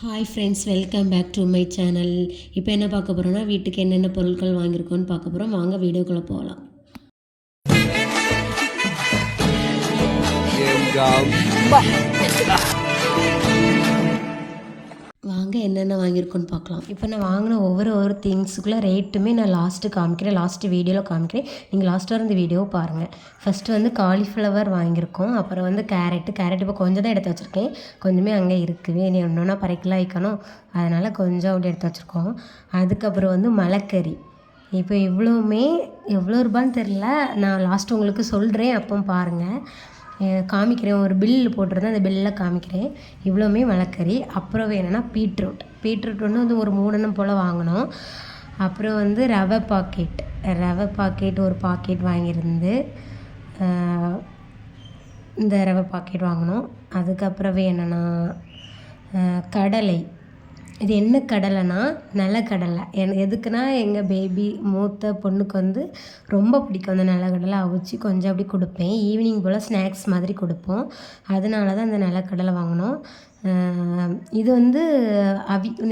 Hi friends, welcome back to my channel. இப்போ என்ன பார்க்க போகிறோன்னா, வீட்டுக்கு என்னென்ன பொருட்கள் வாங்கியிருக்கோன்னு பார்க்க போகிறோம். வாங்க வீடியோக்குள்ளே போகலாம். வாங்க என்னென்ன வாங்கியிருக்கோன்னு பார்க்கலாம். இப்போ நான் வாங்கின ஒவ்வொரு திங்ஸுக்குள்ளே ரேட்டுமே நான் லாஸ்ட்டு வீடியோவில் காமிக்கிறேன். நீங்கள் லாஸ்ட்டாக இருந்த வீடியோ பாருங்கள். ஃபஸ்ட்டு வந்து காலிஃப்ளவர் வாங்கியிருக்கோம். அப்புறம் வந்து கேரட் இப்போ கொஞ்சம் தான் எடுத்து வச்சுருக்கேன். கொஞ்சமே அங்கே இருக்குது, இனி ஒன்றா பறைக்கலாம் வைக்கணும், அதனால் கொஞ்சம் அப்படி எடுத்து வச்சுருக்கோம். அதுக்கப்புறம் வந்து மலைக்கறி. இப்போ இவ்வளோவுமே எவ்வளோ ரூபான்னு தெரில, நான் லாஸ்ட்டு உங்களுக்கு சொல்கிறேன், அப்போ பாருங்கள், காமிக்கிறேன். ஒரு பில் போட்டிருந்தேன், அந்த பில்லில் காமிக்கிறேன். இவ்வளோமே மலைக்கறி. அப்புறம் வேணும்னா பீட்ரூட் வந்து ஒரு 3 போல் வாங்கினோம். அப்புறம் வந்து ரவை பாக்கெட் ஒரு பாக்கெட் வாங்கியிருந்து, இந்த ரவை பாக்கெட் வாங்கினோம். அதுக்கப்புறம் வேணும்னா கடலை. இது என்ன கடலைனா நிலக்கடலை. எதுக்குன்னா எங்கள் மூத்த பொண்ணுக்கு வந்து ரொம்ப பிடிக்கும் அந்த நிலக்கடலை. அவிச்சு கொஞ்சம் அப்படி கொடுப்பேன், ஈவினிங் போல் ஸ்நாக்ஸ் மாதிரி கொடுப்போம். அதனால தான் அந்த நிலக்கடலை வாங்கினோம். இது வந்து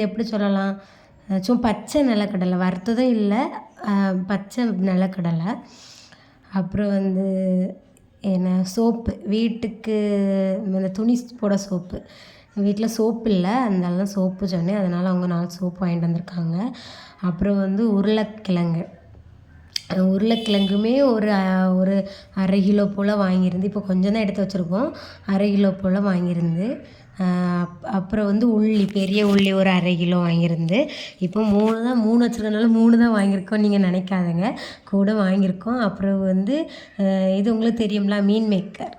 எப்படி சொல்லலாம், சும்மா பச்சை நிலக்கடலை, வறுத்ததும் இல்லை, பச்சை நிலக்கடலை. அப்புறம் வந்து என்ன சோப்பு, வீட்டுக்கு இந்த துணி போட சோப்பு. வீட்டில் சோப்பு இல்லை, அதனால தான் சோப்பு சொன்னேன், அதனால் அவங்க 4 சோப்பு வாங்கிட்டு வந்திருக்காங்க. அப்புறம் வந்து உருளைக்கிழங்குமே ஒரு 1/2 கிலோ போல் வாங்கியிருந்து, இப்போ கொஞ்சம் தான் எடுத்து வச்சுருக்கோம், 1/2 கிலோ போல் வாங்கியிருந்து. அப்புறம் வந்து பெரிய உள்ளி ஒரு 1/2 கிலோ வாங்கியிருந்து. இப்போ 3 வச்சுருக்கனால 3 தான் வாங்கியிருக்கோம், நீங்கள் நினைக்காதங்க, கூட வாங்கியிருக்கோம். அப்புறம் வந்து இது உங்களுக்கு தெரியும்ல, மீன் மேக்கர்,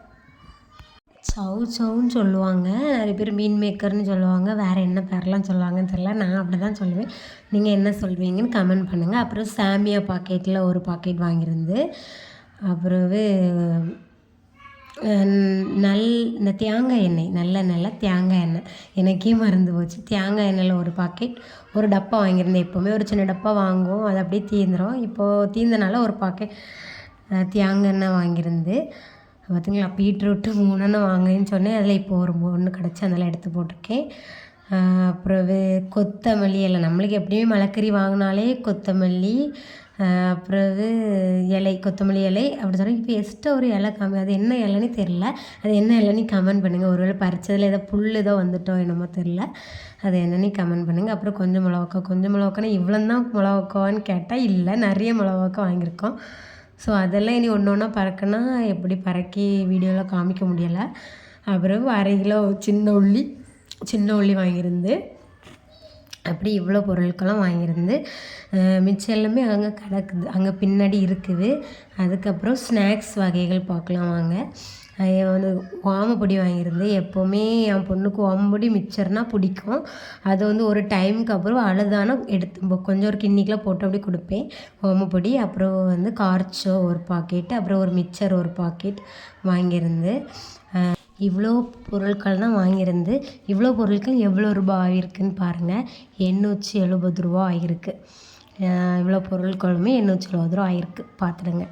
சவுன்னு சொல்லுவாங்க, நிறைய பேர் மீன் மேக்கர்னு சொல்லுவாங்க, வேறு என்ன பேரெலாம் சொல்லுவாங்கன்னு தெரியல, நான் அப்படி தான் சொல்லுவேன், நீங்கள் என்ன சொல்வீங்கன்னு கமெண்ட் பண்ணுங்கள். அப்புறம் சாமியா பாக்கெட்டில் ஒரு பாக்கெட் வாங்கியிருந்து. அப்புறவு இந்த தேங்காய் எண்ணெய், நல்ல தேங்காய் எண்ணெய், எனக்கே மறந்து போச்சு. தேங்காய் எண்ணெயில் ஒரு பாக்கெட், ஒரு டப்பா வாங்கியிருந்தேன். எப்போவுமே ஒரு சின்ன டப்பா வாங்குவோம், அது அப்படியே தீர்ந்துடும். இப்போது தீர்ந்தனால ஒரு பாக்கெட் தேங்காய் எண்ணெய் வாங்கியிருந்து. பார்த்திங்களா, பீட்ரூட்டு 3 வாங்கினேன்னு சொன்னேன், அதில் இப்போ ஒரு 1 கிடச்சி, அதெல்லாம் எடுத்து போட்டிருக்கேன். அப்புறவு கொத்தமல்லி இலை, நம்மளுக்கு எப்படியுமே மலைக்கறி வாங்கினாலே கொத்தமல்லி, அப்புறவு கொத்தமல்லி இலை அப்படி சொன்னால். இப்போ எக்ஸ்ட்ரா ஒரு இலை அது என்ன இலைன்னு தெரில, அது என்ன இலைன்னு கமெண்ட் பண்ணுங்கள். ஒருவேளை பறிச்சதில் ஏதோ புல் ஏதோ வந்துட்டோம் என்னமோ தெரில, அது என்னன்னு கமெண்ட் பண்ணுங்கள். அப்புறம் கொஞ்சம் மிளகானா இவ்வளோ தான் மிளகான்னு கேட்டால் இல்லை, நிறைய மிளகாக்கா வாங்கியிருக்கோம். ஸோ அதெல்லாம் இனி ஒன்றா பறக்குன்னா எப்படி பறக்கி வீடியோவில் காமிக்க முடியலை. அப்புறம் 1/2 கிலோ சின்ன உள்ளி வாங்கியிருந்து. அப்படி இவ்வளோ பொருட்கள்லாம் வாங்கியிருந்து. மிச்சம் எல்லாமே அங்கே கிடக்குது, அங்கே பின்னாடி இருக்குது. அதுக்கப்புறம் ஸ்நாக்ஸ் வகைகள் பார்க்கலாம் வாங்க. வந்து ஓமப்பொடி வாங்கியிருந்து. எப்போவுமே என் பொண்ணுக்கு ஓமப்பொடி மிக்சர்னால் பிடிக்கும். அது வந்து ஒரு டைமுக்கு அப்புறம் அழுதானா எடுத்து கொஞ்சம் ஒரு கிண்ணிக்கெலாம் போட்டு அப்படி கொடுப்பேன் ஓமப்பொடி. அப்புறம் வந்து கார்ச்சோ ஒரு பாக்கெட்டு, அப்புறம் ஒரு மிக்சர் ஒரு பாக்கெட் வாங்கியிருந்து. இவ்வளோ பொருட்கள் தான் வாங்கியிருந்து. இவ்வளோ பொருட்கள் எவ்வளோ ரூபாய் ஆகிருக்குன்னு பாருங்கள், 870 ரூபா ஆகிருக்கு. இவ்வளோ பொருட்களுமே 870 ரூபா ஆகிருக்கு, பார்த்துடுங்க.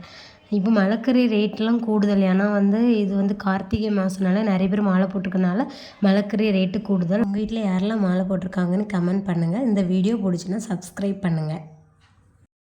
இப்போ மலைக்கறி ரேட்லாம் கூடுதல், ஏன்னா வந்து இது வந்து கார்த்திகை மாதம்னால நிறைய பேர் மாலை போட்டிருக்கனால மலைக்கறி ரேட்டு கூடுதல். உங்கள் வீட்டில் யாரெல்லாம் மாலை போட்டிருக்காங்கன்னு கமெண்ட் பண்ணுங்கள். இந்த வீடியோ பிடிச்சின்னா சப்ஸ்கிரைப் பண்ணுங்கள்.